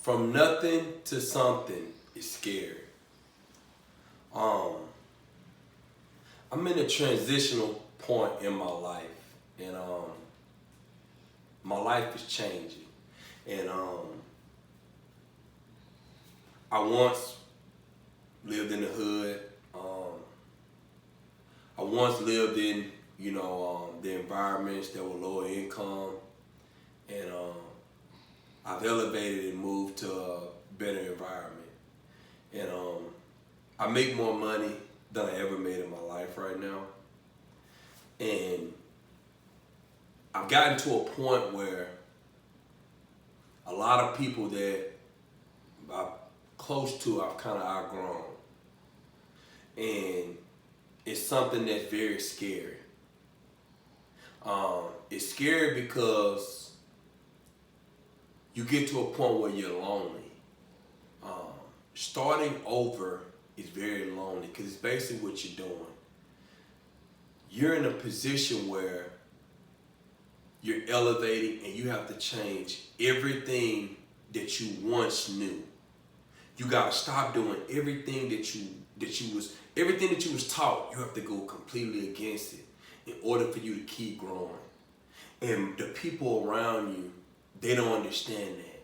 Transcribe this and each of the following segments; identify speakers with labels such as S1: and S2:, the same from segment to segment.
S1: From nothing to something is scary. I'm in a transitional point in my life, and my life is changing. And I once lived in the hood. I once lived in, the environments that were lower income, and I've elevated and moved to a better environment. And I make more money than I ever made in my life right now. And I've gotten to a point where a lot of people that I'm close to, I've kind of outgrown. And it's something that's very scary. It's scary because you get to a point where you're lonely. Starting over is very lonely because it's basically what you're doing. You're in a position where you're elevating and you have to change everything that you once knew. You gotta stop doing everything that you was taught. You have to go completely against it in order for you to keep growing. And the people around you, they don't understand that.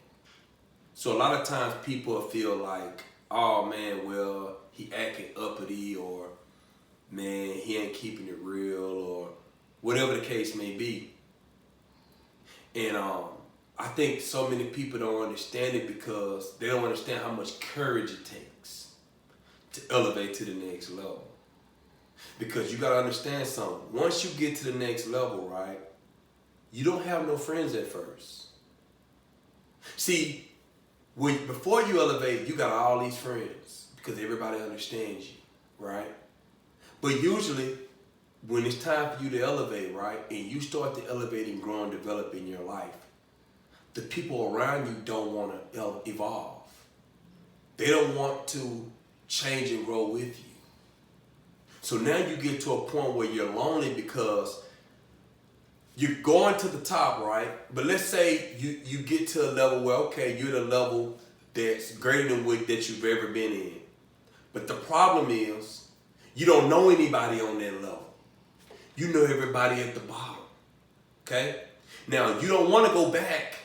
S1: So a lot of times people feel like, oh man, well, he acting uppity, or man, he ain't keeping it real, or whatever the case may be. And I think so many people don't understand it because they don't understand how much courage it takes to elevate to the next level. Because you gotta understand something. Once you get to the next level, right, you don't have no friends at first. See, before you elevate, you got all these friends because everybody understands you, right? But usually, when it's time for you to elevate, right, and you start to elevate and grow and develop in your life, the people around you don't want to evolve. They don't want to change and grow with you. So now you get to a point where you're lonely because you're going to the top, right? But let's say you get to a level where, okay, you're at a level that's greater than what that you've ever been in. But the problem is, you don't know anybody on that level. You know everybody at the bottom, okay? Now, you don't want to go back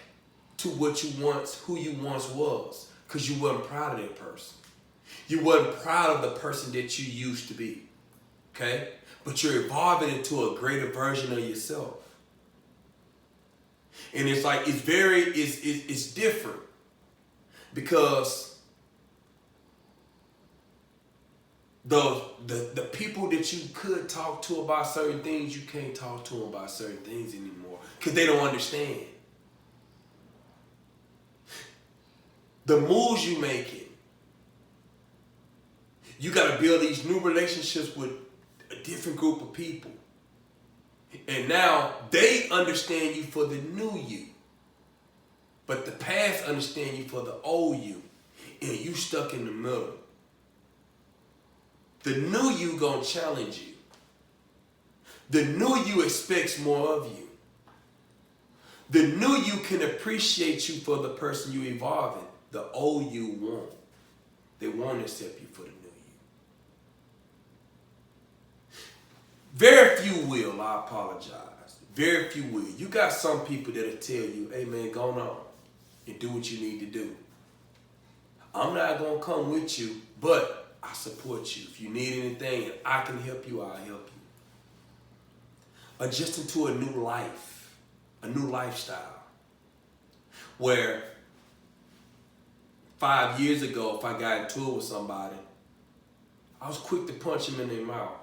S1: to who you once was, because you wasn't proud of that person. You wasn't proud of the person that you used to be, okay? But you're evolving into a greater version of yourself. And it's like, it's different because the people that you could talk to about certain things, you can't talk to them about certain things anymore because they don't understand. The moves you making, you got to build these new relationships with a different group of people. And now they understand you for the new you. But the past understand you for the old you. And you stuck in the middle. The new you gonna challenge you. The new you expects more of you. The new you can appreciate you for the person you evolving. The old you won't. They won't accept you for the new you. Very few will, I apologize. Very few will. You got some people that'll tell you, hey man, go on and do what you need to do. I'm not gonna come with you, but I support you. If you need anything and I can help you, I'll help you. Adjusting to a new life, a new lifestyle. Where 5 years ago, if I got into it with somebody, I was quick to punch them in their mouth.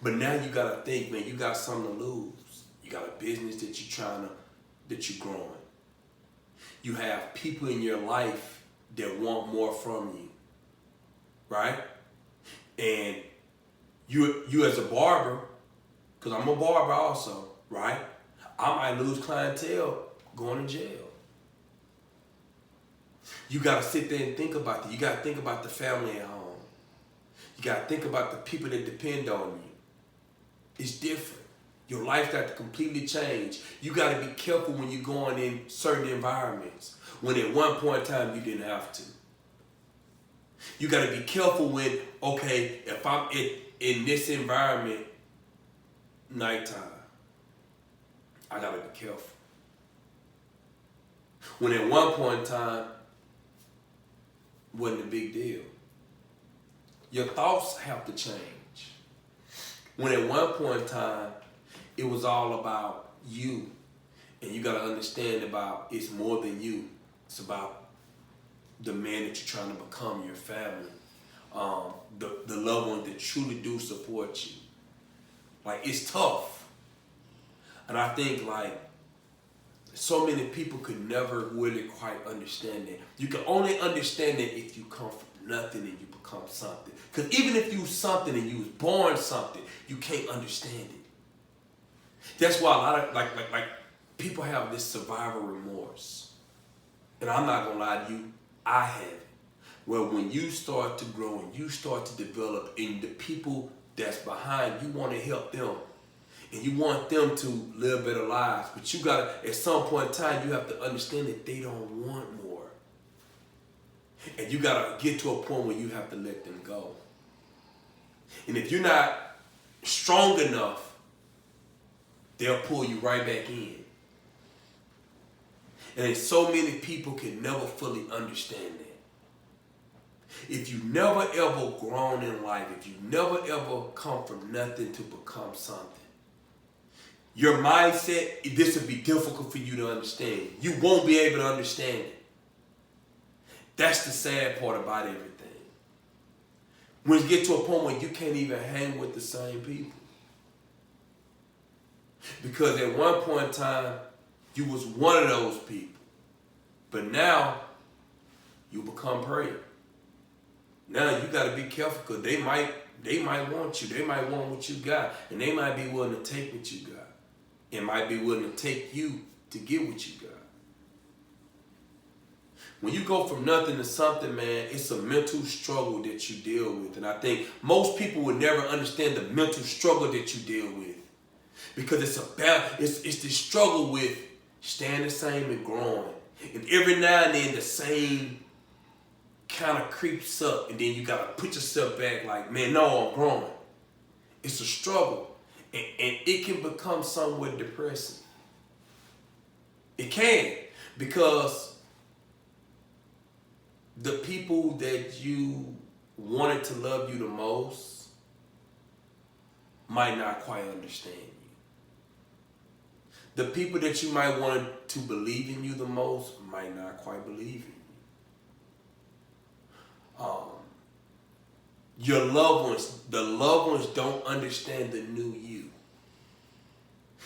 S1: But now you gotta think, man, you got something to lose. You got a business that you're growing. You have people in your life that want more from you, right? And you as a barber, because I'm a barber also, right? I might lose clientele going to jail. You gotta sit there and think about that. You gotta think about the family at home. You gotta think about the people that depend on you. It's different. Your life got to completely change. You got to be careful when you're going in certain environments, when at one point in time you didn't have to. You got to be careful when, okay, if I'm in this environment, nighttime, I got to be careful. When at one point in time, wasn't a big deal. Your thoughts have to change. When at one point in time, it was all about you. And you got to understand about it's more than you. It's about the man that you're trying to become, your family, the loved ones that truly do support you. Like, it's tough. And I think, like, so many people could never really quite understand that. You can only understand it if you come from nothing and you become something. Because even if you something and you was born something, you can't understand it. That's why a lot of like people have this survival remorse. And I'm not gonna lie to you, I have it. Well, when you start to grow and you start to develop, and the people that's behind you want to help them, and you want them to live better lives, but you gotta, at some point in time, you have to understand that they don't want more. And you gotta get to a point where you have to let them go. And if you're not strong enough, they'll pull you right back in. And so many people can never fully understand that. If you never ever grown in life, if you never ever come from nothing to become something, your mindset, this will be difficult for you to understand. You won't be able to understand it. That's the sad part about everything. When you get to a point where you can't even hang with the same people. Because at one point in time, you was one of those people. But now, you become prey. Now you got to be careful because they might want you. They might want what you got. And they might be willing to take what you got. And might be willing to take you to get what you got. When you go from nothing to something, man, it's a mental struggle that you deal with. And I think most people would never understand the mental struggle that you deal with. Because it's the struggle with staying the same and growing. And every now and then the same kind of creeps up, and then you got to put yourself back like, man, no, I'm growing. It's a struggle. And it can become somewhat depressing. It can. Because the people that you wanted to love you the most might not quite understand you. The people that you might want to believe in you the most might not quite believe in you. Your loved ones, the loved ones don't understand the new you.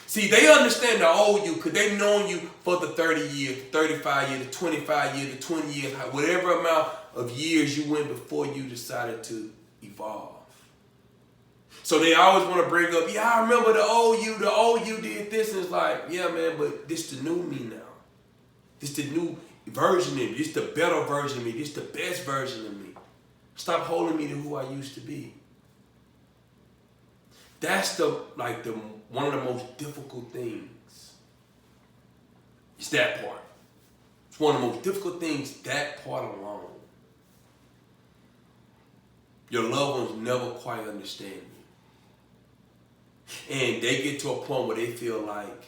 S1: See, they understand the old you because they've known you for the 30 years, 35 years, the 25 years, the 20 years, whatever amount of years you went before you decided to evolve. So they always want to bring up, yeah, I remember the old you did this. And it's like, yeah, man, but this the new me now. This the new version of me. This the better version of me. This the best version of me. Stop holding me to who I used to be. That's one of the most difficult things. It's that part. It's one of the most difficult things, that part alone. Your loved ones never quite understand you. And they get to a point where they feel like,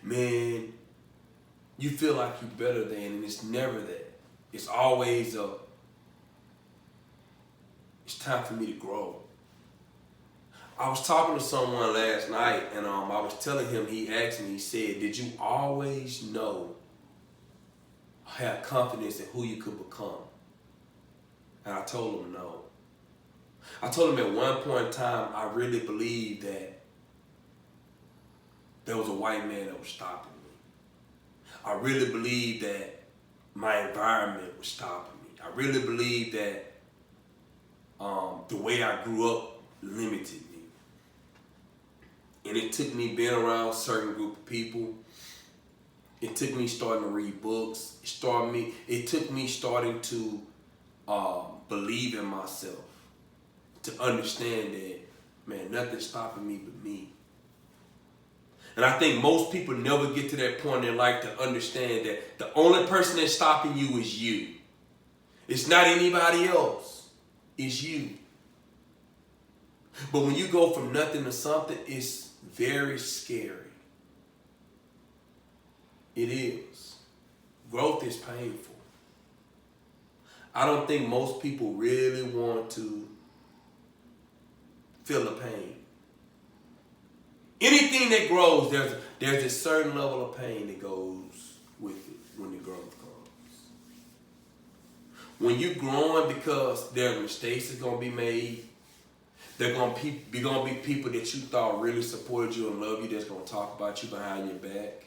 S1: man, you feel like you're better than, and it's never that. It's always it's time for me to grow. I was talking to someone last night, and I was telling him, he asked me, he said, did you always know, have confidence in who you could become? And I told him no. I told him at one point in time, I really believed that there was a white man that was stopping me. I really believed that my environment was stopping me. I really believed that the way I grew up limited me. And it took me being around a certain group of people. It took me starting to read books. It took me starting to believe in myself. To understand that, man, nothing's stopping me but me. And I think most people never get to that point in life to understand that the only person that's stopping you is you. It's not anybody else. It's you. But when you go from nothing to something, it's very scary. It is. Growth is painful. I don't think most people really want to feel the pain. Anything that grows, there's a certain level of pain that goes with it when the growth comes. When you're growing because there are mistakes that's going to be made, there are going to be people that you thought really supported you and love you that's going to talk about you behind your back.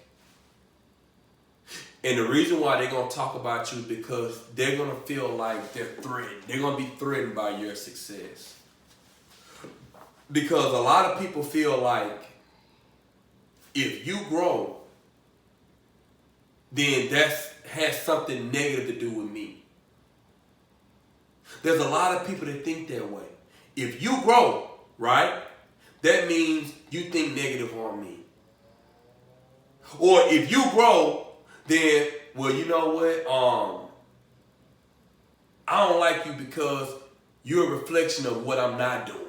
S1: And the reason why they're going to talk about you is because they're going to feel like they're threatened. They're going to be threatened by your success. Because a lot of people feel like if you grow, then that has something negative to do with me. There's a lot of people that think that way. If you grow, right, that means you think negative on me. Or if you grow, then, well, you know what? I don't like you because you're a reflection of what I'm not doing.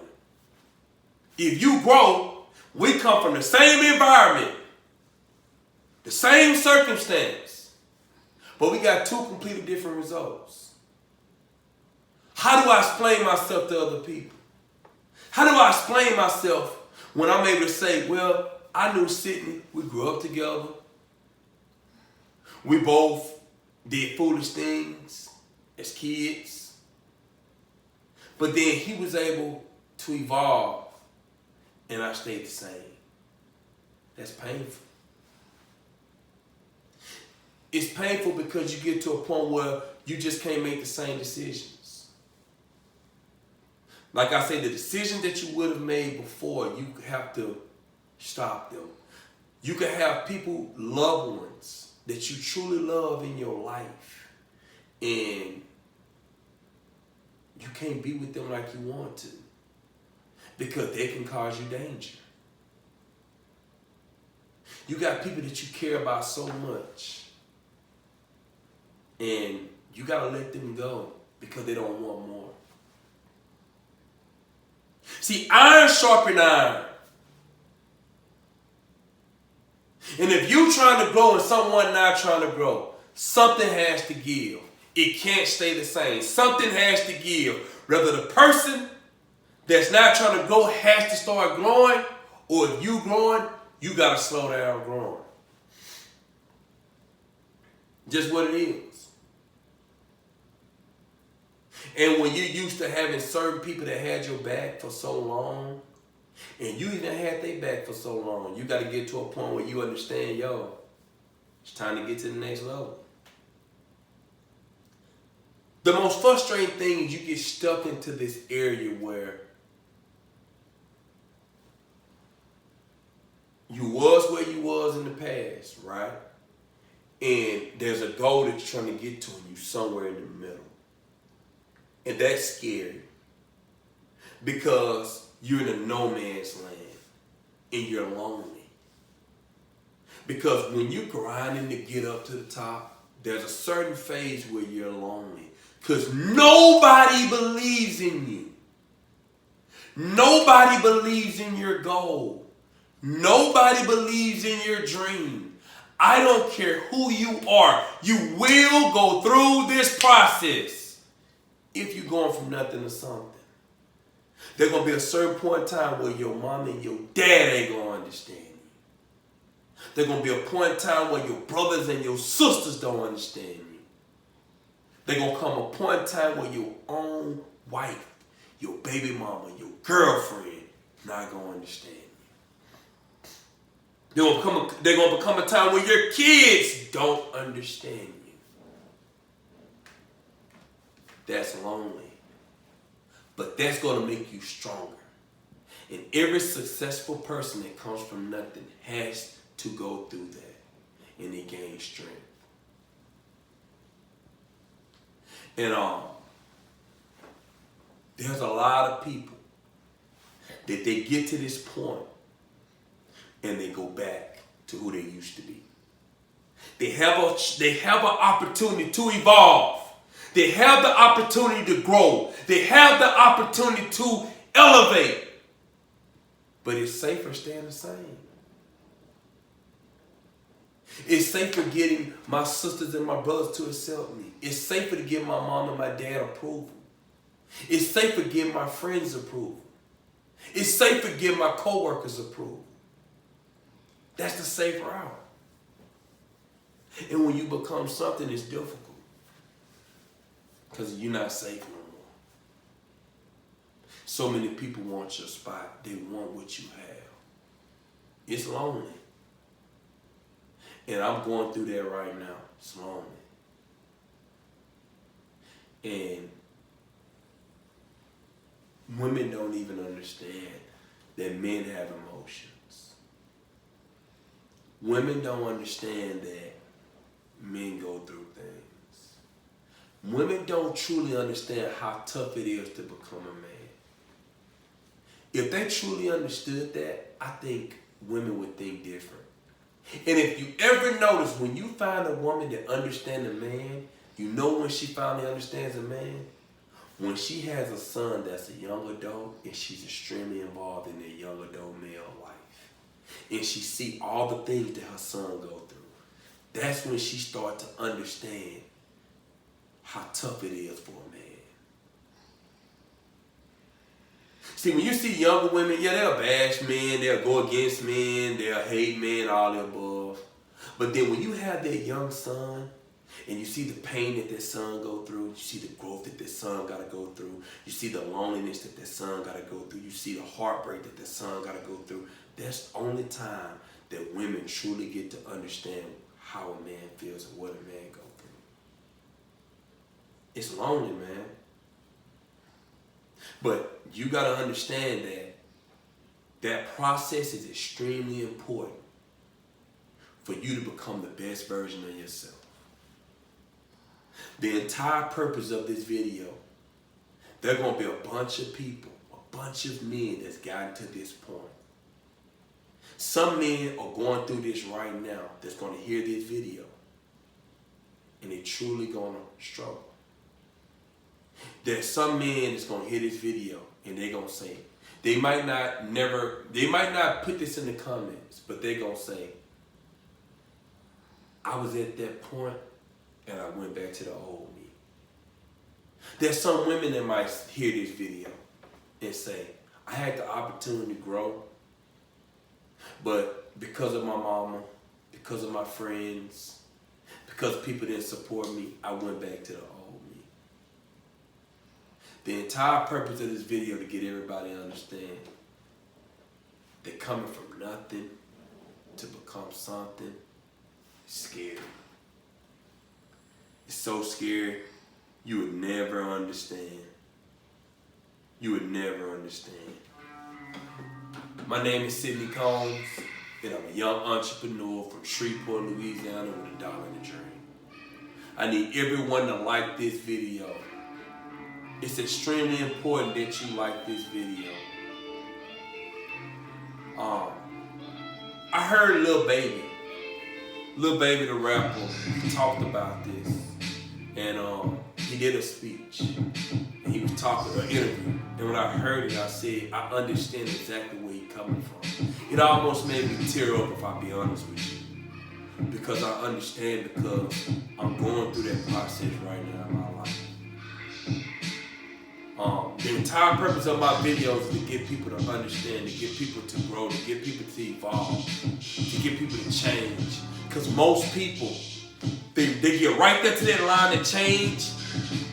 S1: If you grow, we come from the same environment, the same circumstance, but we got two completely different results. How do I explain myself to other people? How do I explain myself when I'm able to say, well, I knew Sidney, we grew up together. We both did foolish things as kids. But then he was able to evolve and I stayed the same. That's painful. It's painful because you get to a point where you just can't make the same decisions. Like I said, the decisions that you would have made before, you have to stop them. You can have people, loved ones, that you truly love in your life, and you can't be with them like you want to because they can cause you danger. You got people that you care about so much, and you got to let them go because they don't want more. See, iron sharpens iron. And if you're trying to grow and someone not trying to grow, something has to give. It can't stay the same. Something has to give. Whether the person that's not trying to grow has to start growing, or if you growing, you got to slow down growing. Just what it is. And when you're used to having certain people that had your back for so long, and you even had their back for so long, you got to get to a point where you understand, yo, it's time to get to the next level. The most frustrating thing is you get stuck into this area where you was where you was in the past, right? And there's a goal that you're trying to get to and you somewhere in the middle. And that's scary because you're in a no man's land and you're lonely. Because when you're grinding to get up to the top, there's a certain phase where you're lonely because nobody believes in you. Nobody believes in your goal. Nobody believes in your dream. I don't care who you are. You will go through this process. If you're going from nothing to something, there's going to be a certain point in time where your mom and your dad ain't going to understand you. There's going to be a point in time where your brothers and your sisters don't understand you. There's going to come a point in time where your own wife, your baby mama, your girlfriend not going to understand you. There's going to become a time where your kids don't understand you. That's lonely. But that's going to make you stronger. And every successful person that comes from nothing has to go through that. And they gain strength. And there's a lot of people that they get to this point and they go back. to who they used to be. They have an opportunity to evolve. They have the opportunity to grow. They have the opportunity to elevate. But it's safer staying the same. It's safer getting my sisters and my brothers to accept me. It's safer to get my mom and my dad approval. It's safer to get my friends approval. It's safer to get my coworkers approval. That's the safe route. And when you become something, it's difficult. Because you're not safe no more. So many people want your spot. They want what you have. It's lonely. And I'm going through that right now. It's lonely. And women don't even understand that men have emotions. Women don't understand that men go through things. Women don't truly understand how tough it is to become a man. If they truly understood that, I think women would think different. And if you ever notice, when you find a woman that understands a man, you know when she finally understands a man? When she has a son that's a young adult and she's extremely involved in their young adult male life. And she see all the things that her son go through. That's when she starts to understand how tough it is for a man. See, when you see younger women, yeah, they'll bash men, they'll go against men, they'll hate men, all the above. But then when you have that young son, and you see the pain that that son go through, you see the growth that that son got to go through, you see the loneliness that that son got to go through, you see the heartbreak that that son got to go through, that's the only time that women truly get to understand how a man feels and what a man go through. It's lonely, man. But you got to understand that that process is extremely important for you to become the best version of yourself. The entire purpose of this video, there are going to be a bunch of people, a bunch of men that's gotten to this point. Some men are going through this right now that's going to hear this video, and they truly going to struggle. There's some men that's going to hear this video and they're going to say, they might not put this in the comments, but they're going to say, I was at that point and I went back to the old me. There's some women that might hear this video and say, I had the opportunity to grow, but because of my mama, because of my friends, because people didn't support me, I went back to the old me. The entire purpose of this video to get everybody to understand that coming from nothing to become something is scary. It's so scary, you would never understand. You would never understand. My name is Sidney Combs, and I'm a young entrepreneur from Shreveport, Louisiana with $1 in a dream. I need everyone to like this video. It's extremely important that you like this video. I heard Lil Baby the rapper, he talked about this. And he did a speech. And he was talking, an interview. And when I heard it, I said, I understand exactly where he's coming from. It almost made me tear up, if I'll be honest with you. Because I understand, because I'm going through that process right now in my life. The entire purpose of my videos is to get people to understand, to get people to grow, to get people to evolve, to get people to change. Because most people, they get right there to that line of change,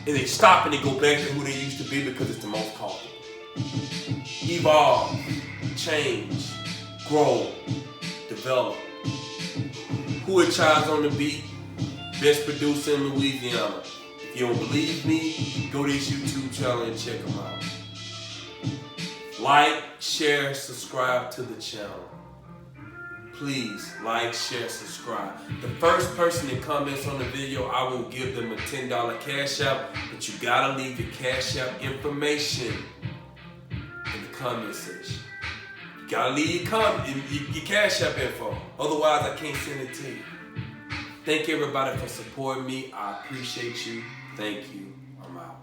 S1: and they stop and they go back to who they used to be because it's the most comfortable. Evolve, change, grow, develop. Who it Chives on the beat, best producer in Louisiana. If you don't believe me, go to his YouTube channel and check him out. Like, share, subscribe to the channel. Please like, share, subscribe. The first person that comments on the video, I will give them a $10 Cash App, but you gotta leave your Cash App information in the comment section. gotta leave your Cash App info. Otherwise, I can't send it to you. Thank everybody for supporting me. I appreciate you. Thank you. I'm out.